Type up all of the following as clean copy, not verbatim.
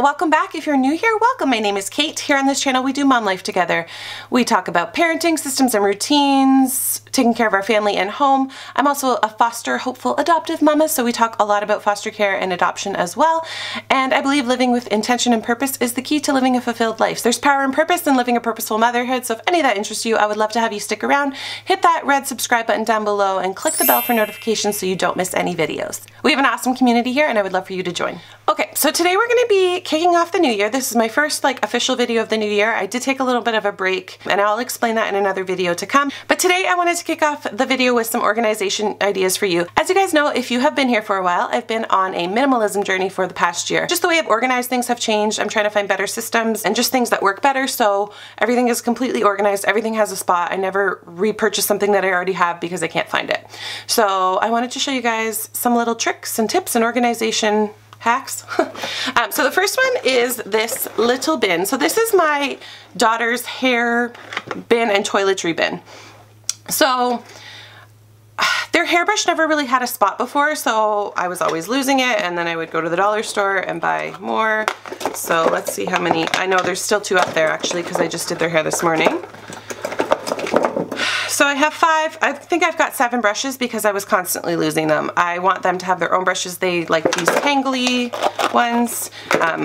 welcome back. If you're new here, welcome. My name is Kate. Here on this channel, we do mom life together. We talk about parenting, systems and routines, taking care of our family and home. I'm also a foster, hopeful, adoptive mama, so we talk a lot about foster care and adoption as well. And I believe living with intention and purpose is the key to living a fulfilled life. There's power and purpose in living a purposeful motherhood, so if any of that interests you, I would love to have you stick around. Hit that red subscribe button down below and click the bell for notifications so you don't miss any videos. We have an awesome community here and I would love for you to join. Okay, so today we're going to be kicking off the new year. This is my first official video of the new year. I did take a little bit of a break and I'll explain that in another video to come. But today I wanted to kick off the video with some organization ideas for you. As you guys know, if you have been here for a while, I've been on a minimalism journey for the past year. Just the way I've organized things have changed. I'm trying to find better systems and just things that work better, so everything is completely organized. Everything has a spot. I never repurchase something that I already have because I can't find it. So I wanted to show you guys some little tricks and tips and organization hacks. So the first one is this little bin. So this is my daughter's hair bin and toiletry bin. So their hairbrush never really had a spot before, so I was always losing it, and then I would go to the dollar store and buy more. So let's see how many. I know there's still 2 up there actually because I just did their hair this morning. So I have 5, I think I've got 7 brushes because I was constantly losing them. I want them to have their own brushes. They like these tangly ones.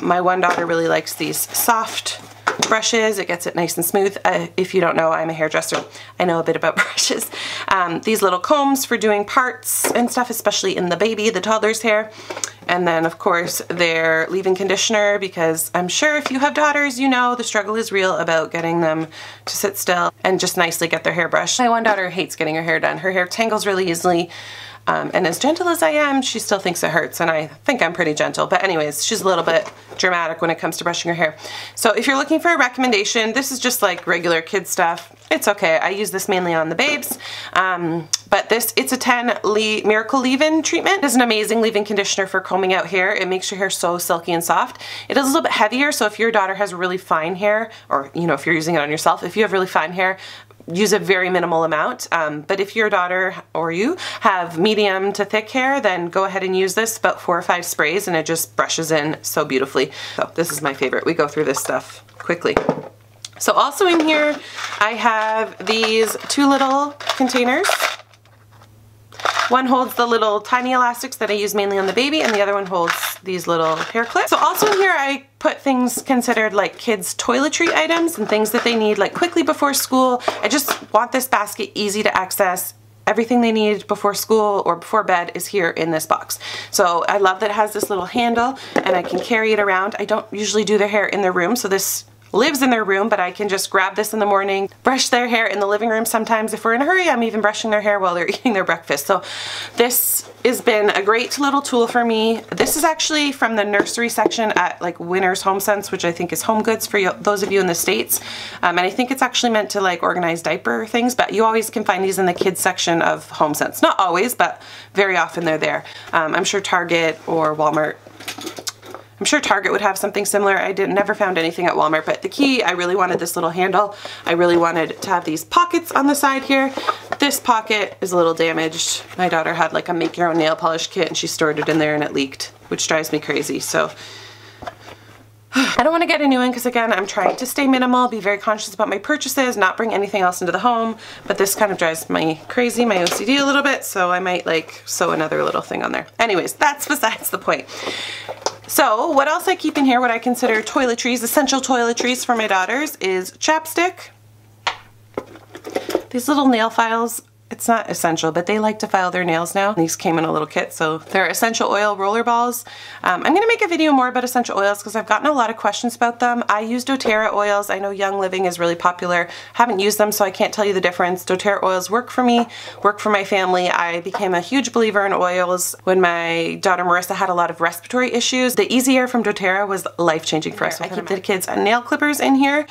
My one daughter really likes these soft brushes. It gets it nice and smooth. If you don't know, I'm a hairdresser. I know a bit about brushes. These little combs for doing parts and stuff, especially in the toddler's hair. And then of course their leave-in conditioner, because I'm sure if you have daughters, you know the struggle is real about getting them to sit still and just nicely get their hair brushed. My one daughter hates getting her hair done. Her hair tangles really easily. And as gentle as I am, she still thinks it hurts, and I think I'm pretty gentle. But anyways, she's a little bit dramatic when it comes to brushing her hair. So if you're looking for a recommendation, this is just like regular kid stuff. It's okay. I use this mainly on the babes. But it's a 10 Miracle Leave-In treatment. It is an amazing leave-in conditioner for combing out hair. It makes your hair so silky and soft. It is a little bit heavier, so if your daughter has really fine hair, or if you're using it on yourself, if you have really fine hair, use a very minimal amount. But if your daughter or you have medium to thick hair, then go ahead and use this, about 4 or 5 sprays, and it just brushes in so beautifully. So this is my favorite. We go through this stuff quickly. So also in here, I have these 2 little containers. One holds the little tiny elastics that I use mainly on the baby, and the other one holds these little hair clips. So also in here I put things considered like kids' toiletry items and things that they need like quickly before school. I just want this basket easy to access. Everything they need before school or before bed is here in this box. So I love that it has this little handle and I can carry it around. I don't usually do their hair in their room, so this lives in their room, but I can just grab this in the morning, brush their hair in the living room. Sometimes if we're in a hurry, I'm even brushing their hair while they're eating their breakfast. So this has been a great little tool for me. This is actually from the nursery section at Winners Home Sense, which I think is Home Goods for those of you in the States. And I think it's actually meant to organize diaper things, but you always can find these in the kids section of Home Sense. Not always, but very often they're there. I'm sure Target or Walmart, I'm sure Target would have something similar. I never found anything at Walmart, but the key, I really wanted this little handle. I really wanted to have these pockets on the side here. This pocket is a little damaged. My daughter had a make your own nail polish kit and she stored it in there and it leaked, which drives me crazy. So I don't want to get a new one because again, I'm trying to stay minimal, be very conscious about my purchases, not bring anything else into the home, but this kind of drives me crazy, my OCD a little bit, so I might sew another little thing on there. Anyways, that's besides the point. So what else I keep in here, what I consider toiletries, essential toiletries for my daughters, is chapstick. These little nail files, it's not essential, but they like to file their nails now. These came in a little kit, so they're essential oil roller balls. I'm going to make a video more about essential oils because I've gotten a lot of questions about them. I use doTERRA oils. I know Young Living is really popular. Haven't used them, so I can't tell you the difference. doTERRA oils work for me, work for my family. I became a huge believer in oils when my daughter Marissa had a lot of respiratory issues. The Easy Air from doTERRA was life-changing for us. I keep the kids' nail clippers in here.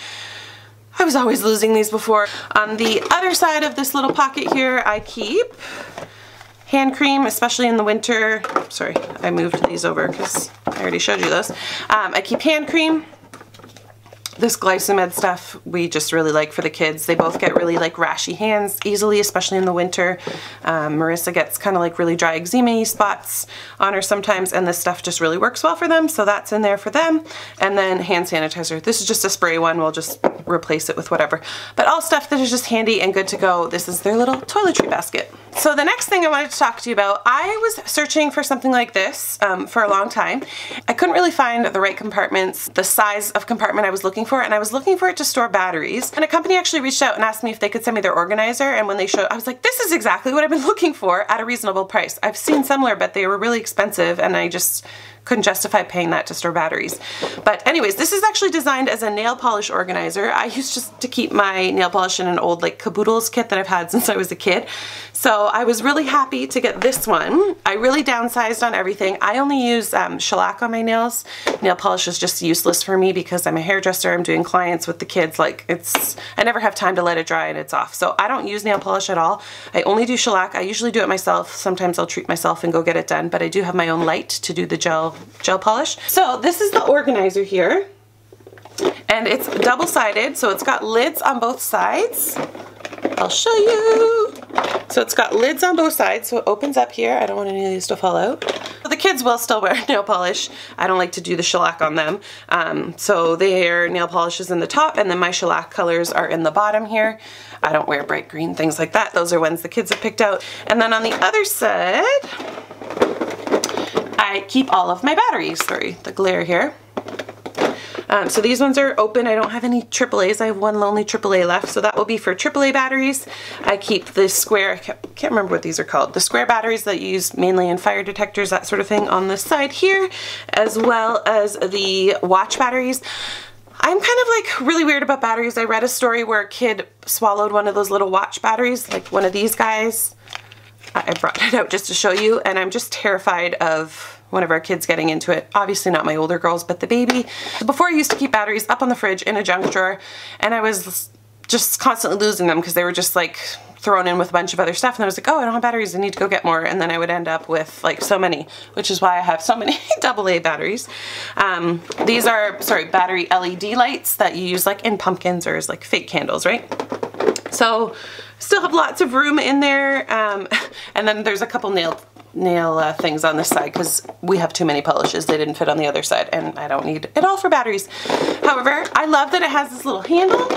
I was always losing these before. On the other side of this little pocket here, I keep hand cream, especially in the winter. Sorry, I moved these over because I already showed you those. I keep hand cream. This Glycomed stuff we just really like for the kids. They both get really like rashy hands easily, especially in the winter. Marissa gets kind of like really dry eczema spots on her sometimes, and this stuff just really works well for them, so that's in there for them. And then hand sanitizer. This is just a spray one. We'll just replace it with whatever. But all stuff that is just handy and good to go. This is their little toiletry basket. So the next thing I wanted to talk to you about, I was searching for something like this for a long time. I couldn't really find the right compartments, the size of compartment I was looking for, and I was looking for it to store batteries. And a company actually reached out and asked me if they could send me their organizer, and when they showed, I was like, this is exactly what I've been looking for at a reasonable price. I've seen similar, but they were really expensive, and I just couldn't justify paying that to store batteries. But anyways, this is actually designed as a nail polish organizer. I used just to keep my nail polish in an old like caboodles kit that I've had since I was a kid. So I was really happy to get this one. I really downsized on everything. I only use shellac on my nails. Nail polish is just useless for me because I'm a hairdresser. I'm doing clients with the kids. Like I never have time to let it dry and it's off. So I don't use nail polish at all. I only do shellac. I usually do it myself. Sometimes I'll treat myself and go get it done, but I do have my own light to do the gel polish. So this is the organizer here, and it's double-sided, so it's got lids on both sides. I'll show you. So it's got lids on both sides, so it opens up here. I don't want any of these to fall out. So the kids will still wear nail polish. I don't like to do the shellac on them. So their nail polish is in the top, and then my shellac colors are in the bottom here. I don't wear bright green, things like that. Those are ones the kids have picked out. And then on the other side, I keep all of my batteries. Sorry, the glare here. So these ones are open. I don't have any AAAs. I have one lonely AAA left, so that will be for AAA batteries. I keep the square, I can't remember what these are called, the square batteries that you use mainly in fire detectors, that sort of thing, on the side here, as well as the watch batteries. I'm kind of like really weird about batteries. I read a story where a kid swallowed one of those little watch batteries, like one of these guys. I brought it out just to show you, and I'm just terrified of one of our kids getting into it. Obviously not my older girls, but the baby. Before I used to keep batteries up on the fridge in a junk drawer, and I was just constantly losing them because they were just like thrown in with a bunch of other stuff, and I was like, oh, I don't have batteries, I need to go get more, and then I would end up with like so many, which is why I have so many AA batteries. These are, sorry, battery LED lights that you use like in pumpkins or as like fake candles, right? So still have lots of room in there, and then there's a couple nail things on this side because we have too many polishes. They didn't fit on the other side, and I don't need it all for batteries. However, I love that it has this little handle.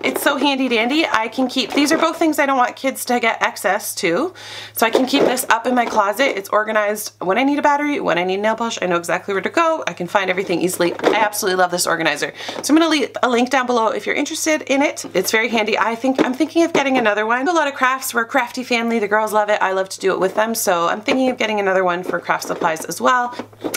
It's so handy dandy. I can keep, these are both things I don't want kids to get access to. So I can keep this up in my closet. It's organized when I need a battery, when I need nail polish. I know exactly where to go. I can find everything easily. I absolutely love this organizer. So I'm gonna leave a link down below if you're interested in it. It's very handy. I'm thinking of getting another one. A lot of crafts. We're a crafty family. The girls love it. I love to do it with them. So I'm thinking of getting another one for craft supplies as well.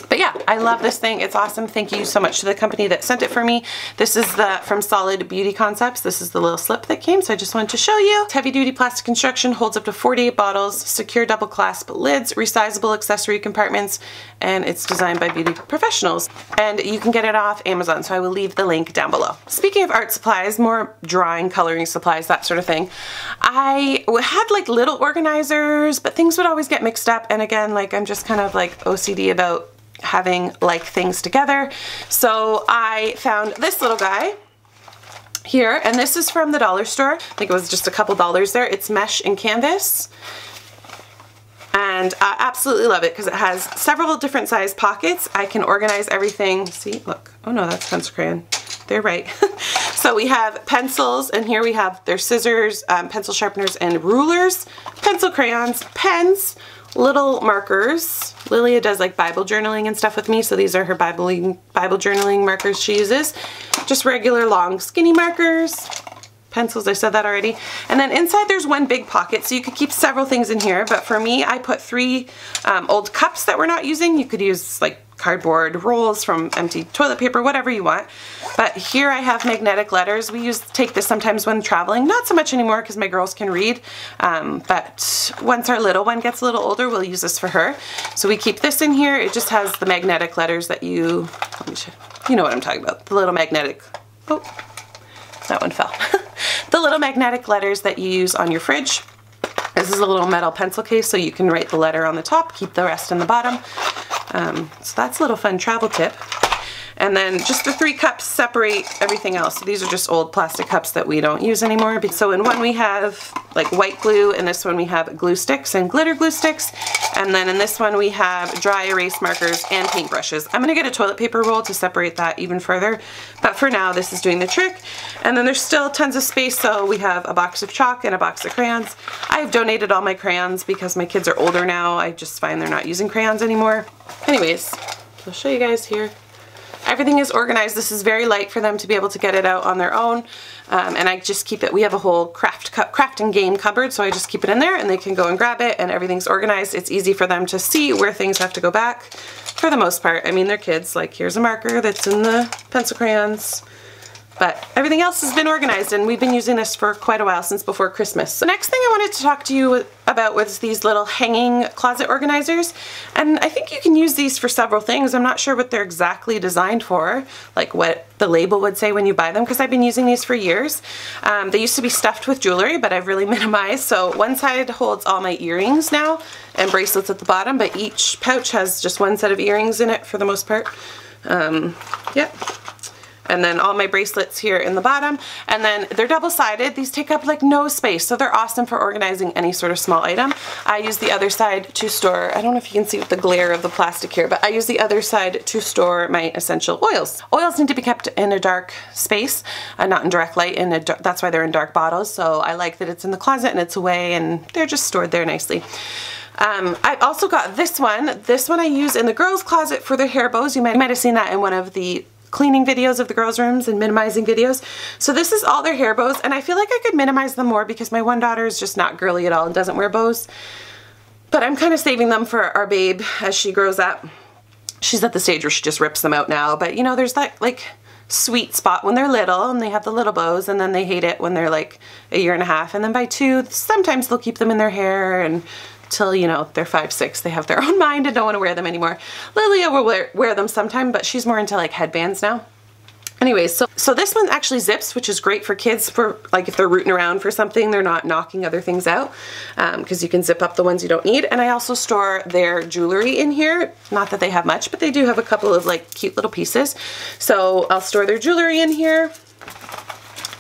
But yeah, I love this thing. It's awesome. Thank you so much to the company that sent it for me. This is from Solid Beauty Concepts. This is the little slip that came, so I just wanted to show you. It's heavy duty plastic construction, holds up to 48 bottles, secure double clasp lids, resizable accessory compartments, and it's designed by beauty professionals. And you can get it off Amazon, so I will leave the link down below. Speaking of art supplies, more drawing, coloring supplies, that sort of thing, I had like little organizers, but things would always get mixed up, and again, like I'm just kind of like OCD about having like things together. So I found this little guy here, and this is from the dollar store. I think it was just a couple dollars there. It's mesh and canvas, and I absolutely love it because it has several different size pockets. I can organize everything. See, look. Oh no, that's pencil crayon. They're right. So we have pencils, and here we have their scissors, pencil sharpeners, and rulers, pencil crayons, pens, little markers. Lilia does like Bible journaling and stuff with me, so these are her Bible journaling markers she uses. Just regular long skinny markers, pencils, I said that already. And then inside there's one big pocket, so you could keep several things in here, but for me I put 3 old cups that we're not using. You could use like cardboard rolls from empty toilet paper, whatever you want. But here I have magnetic letters. We take this sometimes when traveling, not so much anymore because my girls can read, but once our little one gets a little older, we'll use this for her. So we keep this in here. It just has the magnetic letters that you know what I'm talking about, the little magnetic, oh, that one fell. The little magnetic letters that you use on your fridge. This is a little metal pencil case, so you can write the letter on the top, keep the rest in the bottom. So that's a little fun travel tip. And then just the 3 cups separate everything else. So these are just old plastic cups that we don't use anymore. So in one we have like white glue, and this one we have glue sticks and glitter glue sticks. And then in this one we have dry erase markers and paintbrushes. I'm gonna get a toilet paper roll to separate that even further. But for now, this is doing the trick. And then there's still tons of space, so we have a box of chalk and a box of crayons. I've donated all my crayons because my kids are older now. I just find they're not using crayons anymore. Anyways, I'll show you guys here. Everything is organized. This is very light for them to be able to get it out on their own. And I just keep it, we have a whole craft and game cupboard, so I just keep it in there and they can go and grab it, and everything's organized. It's easy for them to see where things have to go back for the most part. I mean, they're kids, like here's a marker that's in the pencil crayons. But everything else has been organized, and we've been using this for quite a while, since before Christmas. The next thing I wanted to talk to you about was these little hanging closet organizers. And I think you can use these for several things. I'm not sure what they're exactly designed for, like what the label would say when you buy them, because I've been using these for years. They used to be stuffed with jewelry, but I've really minimized. So one side holds all my earrings now and bracelets at the bottom, but each pouch has just one set of earrings in it for the most part. Yep. And then all my bracelets here in the bottom, and then they're double-sided. These take up like no space, so they're awesome for organizing any sort of small item. I use the other side to store, I don't know if you can see with the glare of the plastic here, but I use the other side to store my essential oils. Oils need to be kept in a dark space, not in direct light, that's why they're in dark bottles, so I like that it's in the closet and it's away and they're just stored there nicely. I've also got this one. This one I use in the girls' closet for their hair bows. You might have seen that in one of the cleaning videos of the girls' rooms and minimizing videos. So this is all their hair bows, and I feel like I could minimize them more because my one daughter is just not girly at all and doesn't wear bows. But I'm kind of saving them for our babe as she grows up. She's at the stage where she just rips them out now, but you know, there's that like sweet spot when they're little and they have the little bows, and then they hate it when they're like 1.5 years, and then by 2, sometimes they'll keep them in their hair, and till, you know, they're 5, 6, they have their own mind and don't want to wear them anymore. Lilia will wear them sometime, but she's more into like headbands now. Anyways, so this one actually zips, which is great for kids, for like if they're rooting around for something, they're not knocking other things out, because you can zip up the ones you don't need. And I also store their jewelry in here. Not that they have much, but they do have a couple of like cute little pieces. So I'll store their jewelry in here.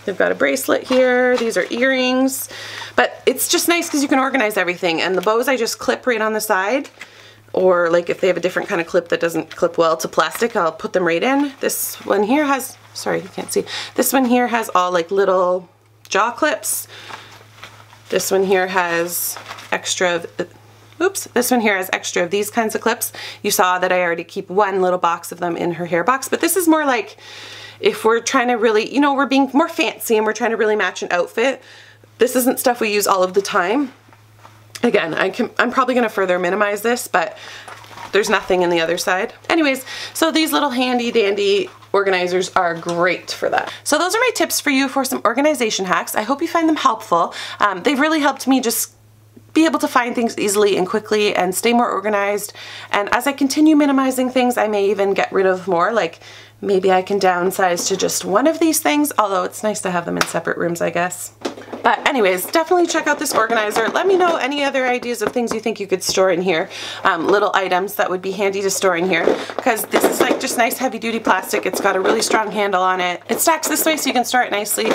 They've got a bracelet here. These are earrings. But it's just nice because you can organize everything. And the bows I just clip right on the side. Or like if they have a different kind of clip that doesn't clip well to plastic, I'll put them right in. This one here has, sorry, you can't see. This one here has all like little jaw clips. This one here has extra of, oops, this one here has extra of these kinds of clips. You saw that I already keep one little box of them in her hair box. But this is more like if we're trying to really, you know, we're being more fancy and we're trying to really match an outfit. This isn't stuff we use all of the time. Again, I'm probably going to further minimize this, but there's nothing in the other side. Anyways, so these little handy dandy organizers are great for that. So those are my tips for you for some organization hacks. I hope you find them helpful. They've really helped me just be able to find things easily and quickly and stay more organized. And as I continue minimizing things, I may even get rid of more. Like maybe I can downsize to just one of these things, although it's nice to have them in separate rooms, I guess. But anyways, definitely check out this organizer. Let me know any other ideas of things you think you could store in here. Little items that would be handy to store in here, because this is like just nice heavy duty plastic. It's got a really strong handle on it. It stacks this way so you can store it nicely.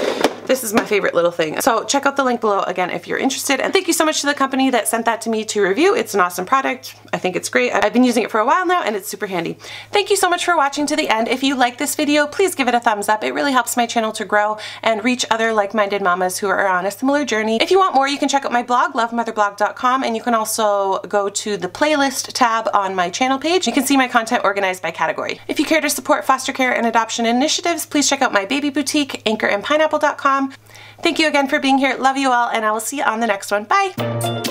This is my favorite little thing. So check out the link below again if you're interested. And thank you so much to the company that sent that to me to review. It's an awesome product. I think it's great. I've been using it for a while now and it's super handy. Thank you so much for watching to the end. If you like this video, please give it a thumbs up. It really helps my channel to grow and reach other like-minded mamas who are on a similar journey. If you want more, you can check out my blog, lovemotherblog.com, and you can also go to the playlist tab on my channel page. You can see my content organized by category. If you care to support foster care and adoption initiatives, please check out my baby boutique, anchorandpineapple.com. Thank you again for being here. Love you all, and I will see you on the next one. Bye!